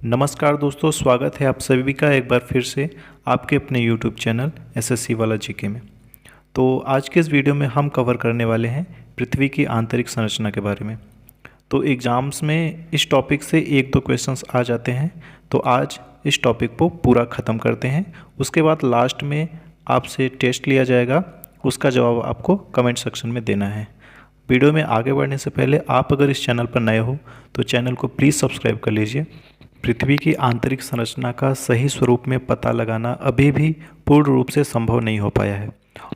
नमस्कार दोस्तों, स्वागत है आप सभी का एक बार फिर से आपके अपने YouTube चैनल एसएससी वाला जीके में। तो आज के इस वीडियो में हम कवर करने वाले हैं पृथ्वी की आंतरिक संरचना के बारे में। तो एग्ज़ाम्स में इस टॉपिक से एक दो क्वेश्चंस आ जाते हैं, तो आज इस टॉपिक को पूरा ख़त्म करते हैं। उसके बाद लास्ट में आपसे टेस्ट लिया जाएगा, उसका जवाब आपको कमेंट सेक्शन में देना है। वीडियो में आगे बढ़ने से पहले आप अगर इस चैनल पर नए हो तो चैनल को प्लीज़ सब्सक्राइब कर लीजिए। पृथ्वी की आंतरिक संरचना का सही स्वरूप में पता लगाना अभी भी पूर्ण रूप से संभव नहीं हो पाया है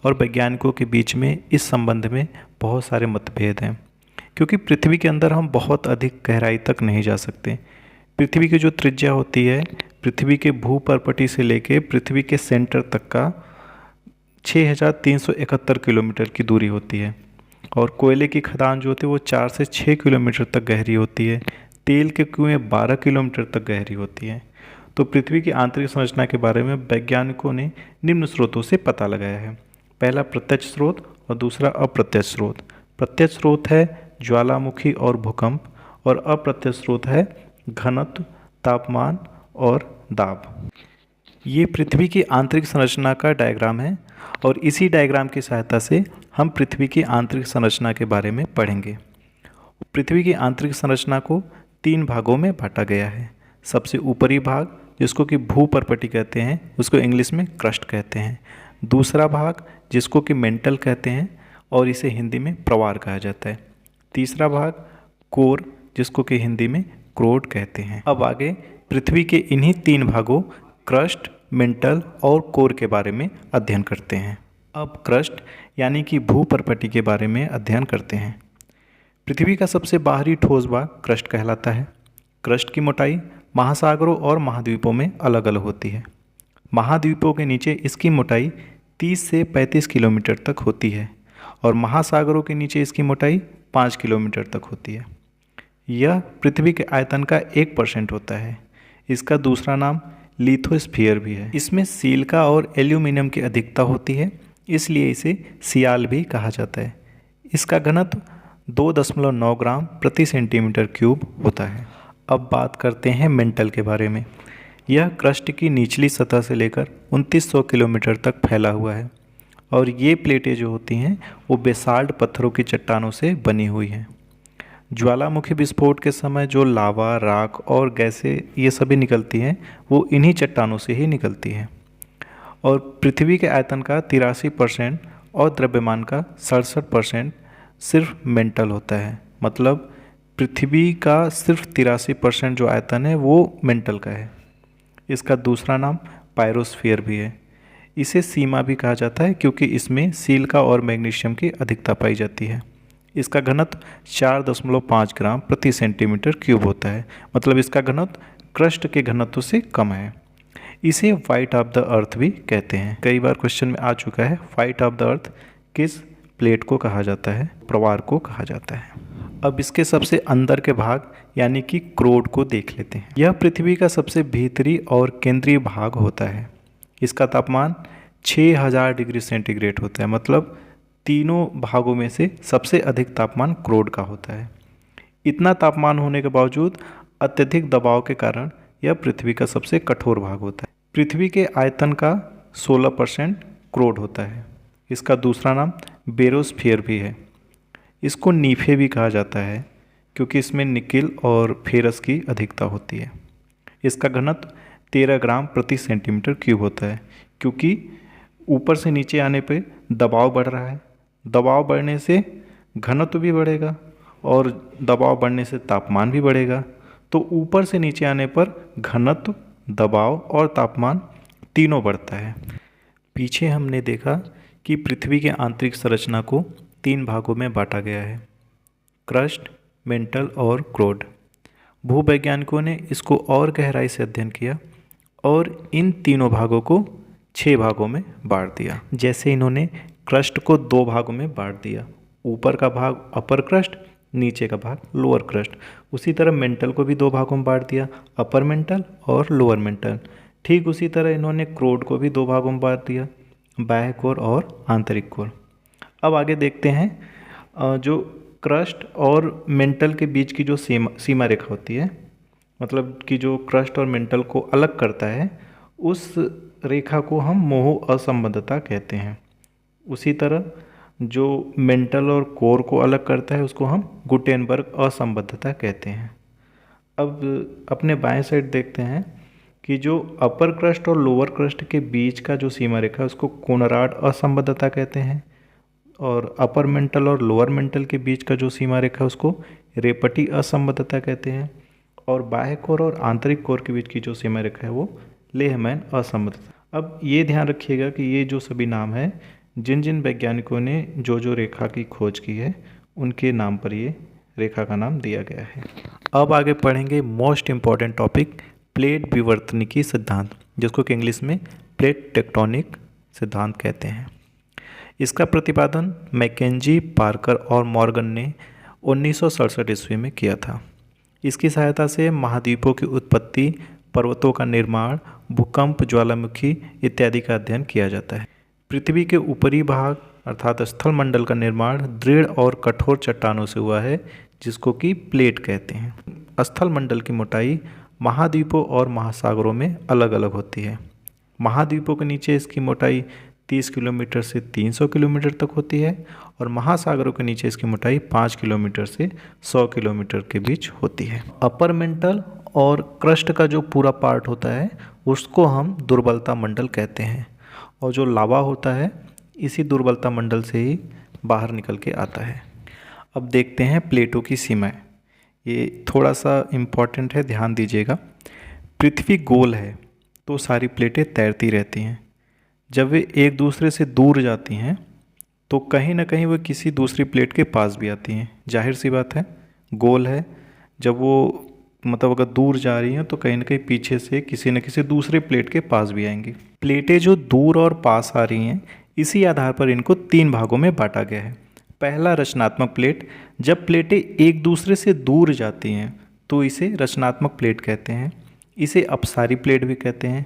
और वैज्ञानिकों के बीच में इस संबंध में बहुत सारे मतभेद हैं, क्योंकि पृथ्वी के अंदर हम बहुत अधिक गहराई तक नहीं जा सकते। पृथ्वी की जो त्रिज्या होती है, पृथ्वी के भूपर्पटी से लेकर पृथ्वी के सेंटर तक का 6371 किलोमीटर की दूरी होती है और कोयले की खदान जो होती है वो 4 से 6 किलोमीटर तक गहरी होती है। तेल के कुएं 12 किलोमीटर तक गहरी होती हैं। तो पृथ्वी की आंतरिक संरचना के बारे में वैज्ञानिकों ने निम्न स्रोतों से पता लगाया है। पहला प्रत्यक्ष स्रोत और दूसरा अप्रत्यक्ष स्रोत। प्रत्यक्ष स्रोत है ज्वालामुखी और भूकंप और अप्रत्यक्ष स्रोत है घनत्व, तापमान और दाब। ये पृथ्वी की आंतरिक संरचना का डायग्राम है और इसी डायग्राम की सहायता से हम पृथ्वी की आंतरिक संरचना के बारे में पढ़ेंगे। पृथ्वी की आंतरिक संरचना को 3 भागों में बांटा गया है। सबसे ऊपरी भाग, जिसको कि भूपर्पटी कहते हैं, उसको इंग्लिश में क्रस्ट कहते हैं। दूसरा भाग, जिसको कि मेंटल कहते हैं और इसे हिंदी में प्रवार कहा जाता है। तीसरा भाग कोर, जिसको कि हिंदी में क्रोड कहते हैं। अब आगे पृथ्वी के इन्हीं 3 भागों क्रस्ट, मेंटल और कोर के बारे में अध्ययन करते हैं। अब क्रस्ट यानी कि भूपर्पटी के बारे में अध्ययन करते हैं। पृथ्वी का सबसे बाहरी ठोस भाग क्रस्ट कहलाता है। क्रस्ट की मोटाई महासागरों और महाद्वीपों में अलग अलग होती है। महाद्वीपों के नीचे इसकी मोटाई 30 से 35 किलोमीटर तक होती है और महासागरों के नीचे इसकी मोटाई 5 किलोमीटर तक होती है। यह पृथ्वी के आयतन का 1% होता है। इसका दूसरा नाम लिथोस्फीयर भी है। इसमें सिलिका और एल्यूमिनियम की अधिकता होती है, इसलिए इसे सियाल भी कहा जाता है। इसका घनत्व 2.9 ग्राम प्रति सेंटीमीटर क्यूब होता है। अब बात करते हैं मेंटल के बारे में। यह क्रस्ट की निचली सतह से लेकर 2900 किलोमीटर तक फैला हुआ है और ये प्लेटें जो होती हैं वो बेसाल्ट पत्थरों की चट्टानों से बनी हुई हैं। ज्वालामुखी विस्फोट के समय जो लावा, राख और गैसें ये सभी निकलती हैं वो इन्हीं चट्टानों से ही निकलती हैं। और पृथ्वी के आयतन का 83% और द्रव्यमान का 67% सिर्फ मेंटल होता है। मतलब पृथ्वी का सिर्फ 83% जो आयतन है वो मेंटल का है। इसका दूसरा नाम पायरोस्फीयर भी है। इसे सीमा भी कहा जाता है क्योंकि इसमें सिलिका और मैग्नीशियम की अधिकता पाई जाती है। इसका घनत्व 4.5 ग्राम प्रति सेंटीमीटर क्यूब होता है। मतलब इसका घनत्व क्रस्ट के घनत्व से कम है। इसे वाइट ऑफ द अर्थ भी कहते हैं। कई बार क्वेश्चन में आ चुका है, वाइट ऑफ द अर्थ किस प्लेट को कहा जाता है? प्रवार को कहा जाता है। अब इसके सबसे अंदर के भाग यानी कि क्रोड को देख लेते हैं। यह पृथ्वी का सबसे भीतरी और केंद्रीय भाग होता है। इसका तापमान 6000 डिग्री सेंटीग्रेड होता है। मतलब तीनों भागों में से सबसे अधिक तापमान क्रोड का होता है। इतना तापमान होने के बावजूद अत्यधिक दबाव के कारण यह पृथ्वी का सबसे कठोर भाग होता है। पृथ्वी के आयतन का 16% क्रोड होता है। इसका दूसरा नाम बेरोस्फीयर भी है। इसको नीफे भी कहा जाता है क्योंकि इसमें निकिल और फेरस की अधिकता होती है। इसका घनत्व 13 ग्राम प्रति सेंटीमीटर क्यूब होता है क्योंकि ऊपर से नीचे आने पे दबाव बढ़ रहा है। दबाव बढ़ने से घनत्व भी बढ़ेगा और दबाव बढ़ने से तापमान भी बढ़ेगा। तो ऊपर से नीचे आने पर घनत्व, दबाव और तापमान तीनों बढ़ता है। पीछे हमने देखा कि पृथ्वी के आंतरिक संरचना को 3 भागों में बांटा गया है, क्रस्ट, मेंटल और क्रोड। भूवैज्ञानिकों ने इसको और गहराई से अध्ययन किया और इन तीनों भागों को 6 भागों में बांट दिया। जैसे इन्होंने क्रस्ट को 2 भागों में बांट दिया, ऊपर का भाग अपर क्रस्ट, नीचे का भाग लोअर क्रस्ट। उसी तरह मेंटल को भी 2 भागों में बांट दिया, अपर मेंटल और लोअर मेंटल। ठीक उसी तरह इन्होंने क्रोड को भी 2 भागों में बांट दिया, बाह्य कोर और आंतरिक कोर। अब आगे देखते हैं जो क्रस्ट और मेंटल के बीच की जो सीमा रेखा होती है मतलब कि जो क्रस्ट और मेंटल को अलग करता है, उस रेखा को हम मोह असंबद्धता कहते हैं। उसी तरह जो मेंटल और कोर को अलग करता है उसको हम गुटेनबर्ग असंबद्धता कहते हैं। अब अपने बाएं साइड देखते हैं कि जो अपर क्रस्ट और लोअर क्रस्ट के बीच का जो सीमा रेखा है उसको कोनराड असंबद्धता कहते हैं, और अपर मेंटल और लोअर मेंटल के बीच का जो सीमा रेखा है उसको रेपटी असंबद्धता कहते हैं, और बाह्य कोर और आंतरिक कोर के बीच की जो सीमा रेखा है वो लेहमैन असंबद्धता। अब ये ध्यान रखिएगा कि ये जो सभी नाम हैं, जिन जिन वैज्ञानिकों ने जो रेखा की खोज की है उनके नाम पर ये रेखा का नाम दिया गया है। अब आगे पढ़ेंगे मोस्ट इम्पॉर्टेंट टॉपिक प्लेट विवर्तनिकी सिद्धांत, जिसको कि इंग्लिश में प्लेट टेक्टोनिक सिद्धांत कहते हैं। इसका प्रतिपादन मैकेंजी, पार्कर और मॉर्गन ने 1967 ईस्वी में किया था। इसकी सहायता से महाद्वीपों की उत्पत्ति, पर्वतों का निर्माण, भूकंप, ज्वालामुखी इत्यादि का अध्ययन किया जाता है। पृथ्वी के ऊपरी भाग अर्थात स्थल मंडल का निर्माण दृढ़ और कठोर चट्टानों से हुआ है, जिसको कि प्लेट कहते हैं। स्थल मंडल की मोटाई महाद्वीपों और महासागरों में अलग अलग होती है। महाद्वीपों के नीचे इसकी मोटाई 30 किलोमीटर से 300 किलोमीटर तक होती है, और महासागरों के नीचे इसकी मोटाई 5 किलोमीटर से 100 किलोमीटर के बीच होती है। अपर मेंटल और क्रस्ट का जो पूरा पार्ट होता है उसको हम दुर्बलता मंडल कहते हैं, और जो लावा होता है इसी दुर्बलता मंडल से ही बाहर निकल के आता है। अब देखते हैं प्लेटों की सीमाएं। ये थोड़ा सा इम्पॉर्टेंट है, ध्यान दीजिएगा। पृथ्वी गोल है तो सारी प्लेटें तैरती रहती हैं। जब वे एक दूसरे से दूर जाती हैं तो कहीं ना कहीं वो किसी दूसरी प्लेट के पास भी आती हैं। जाहिर सी बात है, गोल है, जब वो मतलब अगर दूर जा रही हैं तो कहीं ना कहीं पीछे से किसी न किसी दूसरे प्लेट के पास भी आएंगी। प्लेटें जो दूर और पास आ रही हैं, इसी आधार पर इनको 3 भागों में बांटा गया है। पहला रचनात्मक प्लेट, जब प्लेटें एक दूसरे से दूर जाती हैं तो इसे रचनात्मक प्लेट कहते हैं। इसे अपसारी प्लेट भी कहते हैं।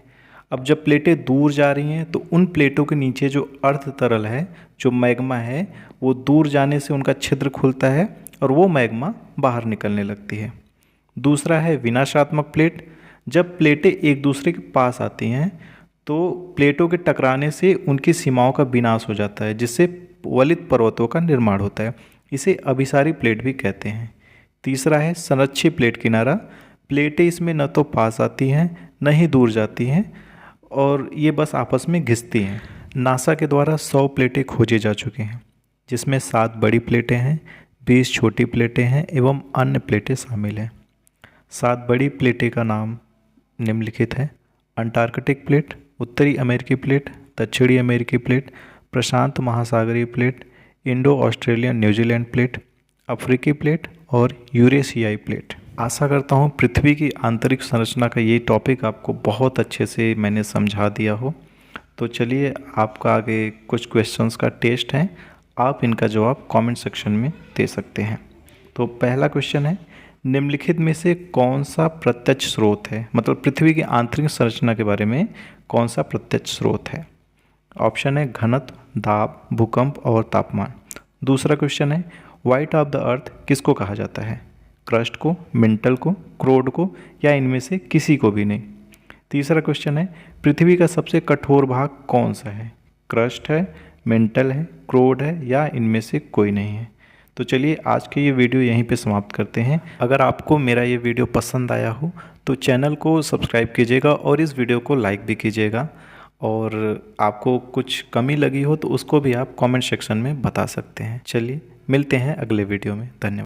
अब जब प्लेटें दूर जा रही हैं तो उन प्लेटों के नीचे जो अर्ध तरल है, जो मैग्मा है, वो दूर जाने से उनका छिद्र खुलता है और वो मैग्मा बाहर निकलने लगती है। दूसरा है विनाशात्मक प्लेट। जब प्लेटें एक दूसरे के पास आती हैं तो प्लेटों के टकराने से उनकी सीमाओं का विनाश हो जाता है, जिससे वलित पर्वतों का निर्माण होता है। इसे अभिसारी प्लेट भी कहते हैं। तीसरा है संरक्षी प्लेट किनारा। प्लेटें इसमें न तो पास आती हैं न ही दूर जाती हैं, और ये बस आपस में घिसती हैं। नासा के द्वारा 100 प्लेटें खोजी जा चुकी हैं, जिसमें 7 बड़ी प्लेटें हैं, 20 छोटी प्लेटें हैं एवं अन्य प्लेटें शामिल हैं। 7 बड़ी प्लेटें का नाम निम्नलिखित है: अंटार्कटिक प्लेट, उत्तरी अमेरिकी प्लेट, दक्षिणी अमेरिकी प्लेट, प्रशांत महासागरीय plate, Indo Australian New Zealand plate, अफ्रीकी प्लेट और यूरेशियाई प्लेट। आशा करता हूँ पृथ्वी की आंतरिक संरचना का ये टॉपिक आपको बहुत अच्छे से मैंने समझा दिया हो। तो चलिए, आपका आगे कुछ क्वेश्चंस का टेस्ट है, आप इनका जवाब कमेंट सेक्शन में दे सकते हैं। तो पहला क्वेश्चन है, निम्नलिखित में से कौन सा प्रत्यक्ष स्रोत है, मतलब पृथ्वी की आंतरिक संरचना के बारे में कौन सा प्रत्यक्ष स्रोत है? ऑप्शन है घनत्व, दाब, भूकंप और तापमान। दूसरा क्वेश्चन है, व्हाइट ऑफ द अर्थ किसको कहा जाता है? क्रस्ट को, मेंटल को, क्रोड को, या इनमें से किसी को भी नहीं। तीसरा क्वेश्चन है, पृथ्वी का सबसे कठोर भाग कौन सा है? क्रस्ट है, मेंटल है, क्रोड है, या इनमें से कोई नहीं है? तो चलिए, आज के ये वीडियो यहीं पे समाप्त करते हैं। अगर आपको मेरा ये वीडियो पसंद आया हो तो चैनल को सब्सक्राइब कीजिएगा और इस वीडियो को लाइक भी कीजिएगा, और आपको कुछ कमी लगी हो तो उसको भी आप कमेंट सेक्शन में बता सकते हैं। चलिए, मिलते हैं अगले वीडियो में। धन्यवाद।